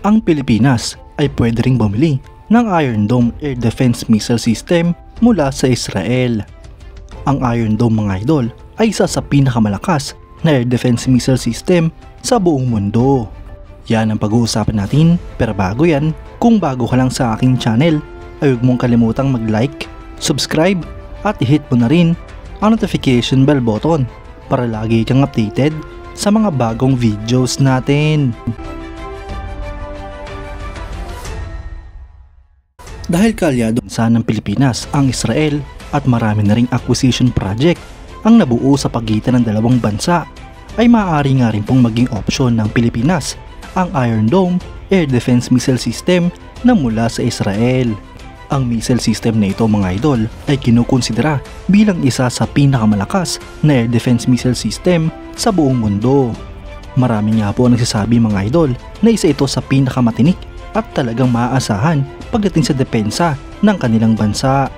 ang Pilipinas ay pwede ring bumili ng Iron Dome Air Defense Missile System mula sa Israel. Ang Iron Dome mga idol ay isa sa pinakamalakas na air defense missile system sa buong mundo. Yan ang pag-uusapan natin, pero bago yan, kung bago ka lang sa aking channel ay huwag mong kalimutang mag-like, subscribe at i-hit mo na rin ang notification bell button para lagi kang updated sa mga bagong videos natin. Dahil kaalyado sa ng Pilipinas ang Israel at marami na ring acquisition project ang nabuo sa pagitan ng dalawang bansa, ay maaari nga rin pong maging opsyon ng Pilipinas ang Iron Dome Air Defense Missile System na mula sa Israel. Ang missile system na ito mga idol ay kinukonsidera bilang isa sa pinakamalakas na air defense missile system sa buong mundo. Marami nga po ang nagsasabi mga idol na isa ito sa pinakamatinik at talagang maaasahan pagdating sa depensa ng kanilang bansa.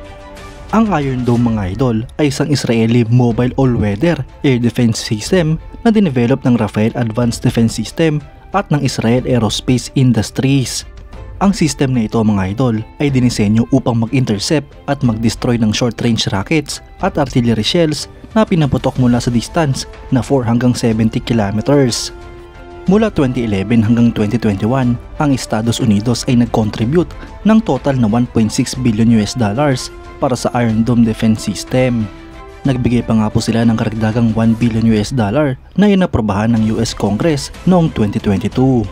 Ang Iron Dome mga idol ay isang Israeli mobile all-weather air defense system na dinevelop ng Rafael Advanced Defense System at ng Israel Aerospace Industries. Ang system na ito mga idol ay dinisenyo upang mag-intercept at mag-destroy ng short-range rockets at artillery shells na pinaputok mula sa distance na 4 hanggang 70 kilometers. Mula 2011 hanggang 2021, ang Estados Unidos ay nag-contribute ng total na $1.6 billion para sa Iron Dome Defense System. Nagbigay pa nga po sila ng karagdagang $1 billion na inaprobahan ng US Congress noong 2022.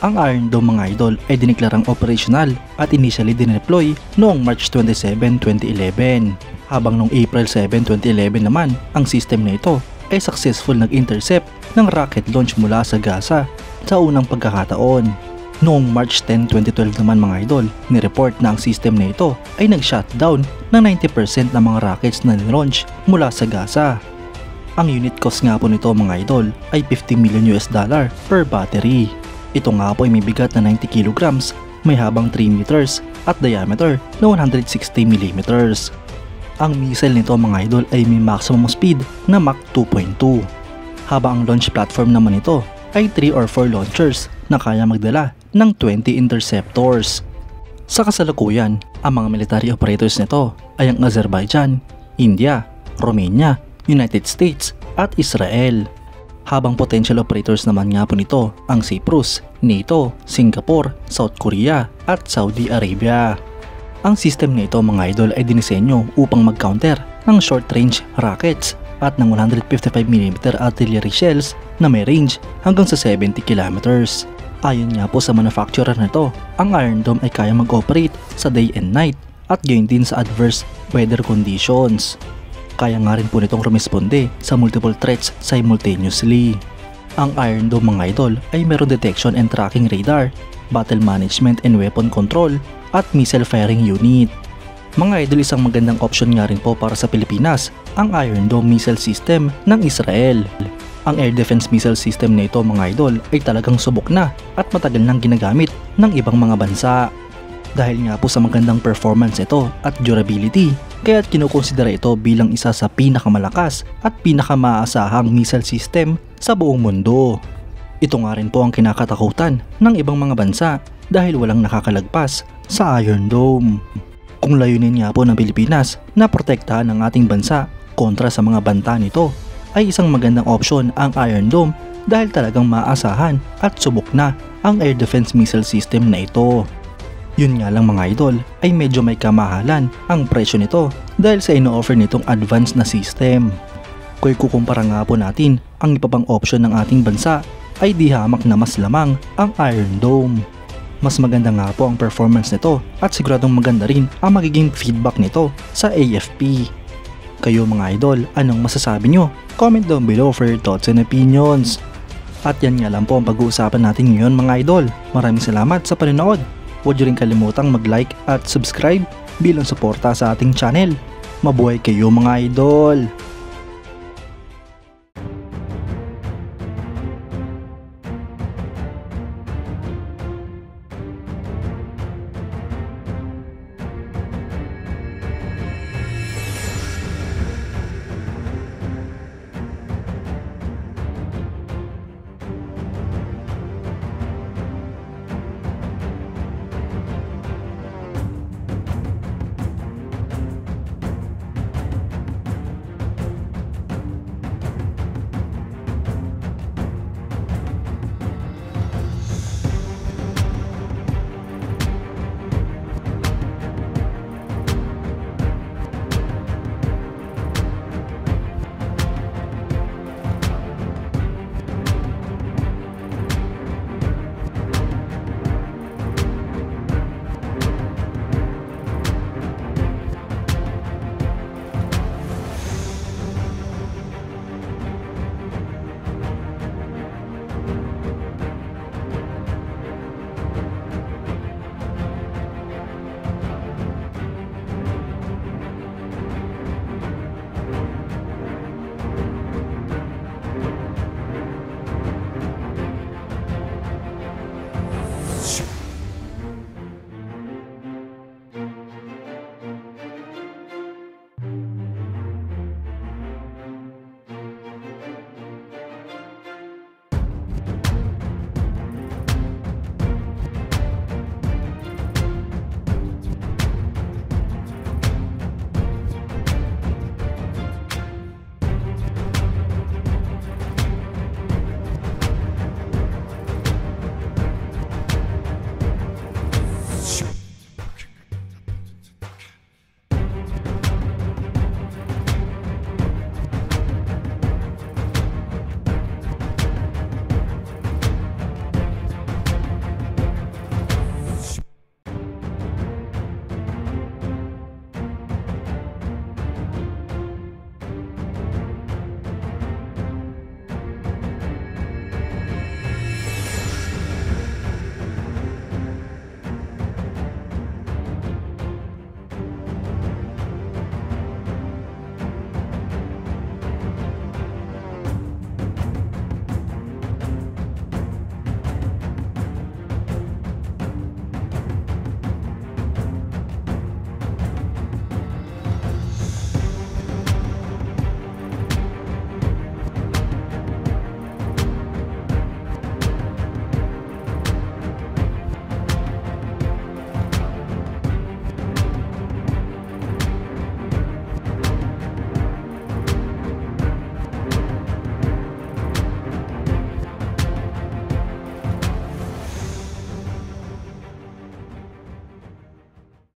Ang Iron Dome mga idol ay diniklarang operational at initially dineploy noong March 27, 2011. Habang noong April 7, 2011 naman, ang system na ito ay successful nag-intercept ng rocket launch mula sa Gaza sa unang pagkakataon. Noong March 10, 2012 naman mga idol, nireport na ang system na ito ay nag-shutdown ng 90% ng mga rockets na nilaunch mula sa Gaza. Ang unit cost nga po nito mga idol ay $50 million per battery. Ito nga po ay may bigat na 90 kilograms, may habang 3 meters at diameter na 160 millimeters. Ang missile nito mga idol ay may maximum speed na Mach 2.2. Habang ang launch platform naman ito ay 3 or 4 launchers na kaya magdala ng 20 interceptors. Sa kasalukuyan, ang mga military operators nito ay ang Azerbaijan, India, Romania, United States at Israel. Habang potential operators naman nga po nito ang Cyprus, NATO, Singapore, South Korea at Saudi Arabia. Ang system na ito mga idol ay dinisenyo upang mag-counter ng short-range rockets at ng 155mm artillery shells na may range hanggang sa 70 kilometers. Ayon nga po sa manufacturer nito, ang Iron Dome ay kaya mag-operate sa day and night at gayon din sa adverse weather conditions. Kaya nga rin po nitong rumisponde sa multiple threats simultaneously. Ang Iron Dome mga idol ay meron detection and tracking radar, battle management and weapon control at missile firing unit. Mga idol, isang magandang option nga rin po para sa Pilipinas ang Iron Dome missile system ng Israel. Ang air defense missile system na ito mga idol ay talagang subok na at matagal nang ginagamit ng ibang mga bansa. Dahil nga po sa magandang performance ito at durability, kaya't kinukonsidera ito bilang isa sa pinakamalakas at pinakamaasahang missile system sa buong mundo. Ito nga rin po ang kinakatakutan ng ibang mga bansa dahil walang nakakalagpas sa Iron Dome. Kung layunin nga po ng Pilipinas na protektahan ang ating bansa kontra sa mga banta nito, ay isang magandang opsyon ang Iron Dome dahil talagang maaasahan at subok na ang air defense missile system na ito. Yun nga lang mga idol ay medyo may kamahalan ang presyo nito dahil sa ino-offer nitong advanced na system. Kung ikukumpara nga po natin ang iba pang option ng ating bansa ay di hamak na mas lamang ang Iron Dome. Mas maganda nga po ang performance nito at siguradong maganda rin ang magiging feedback nito sa AFP. Kayo mga idol, anong masasabi nyo? Comment down below for your thoughts and opinions. At yan nga lang po ang pag-uusapan natin ngayon mga idol. Maraming salamat sa panonood. Huwag nyo rin kalimutang mag-like at subscribe bilang suporta sa ating channel. Mabuhay kayo mga idol!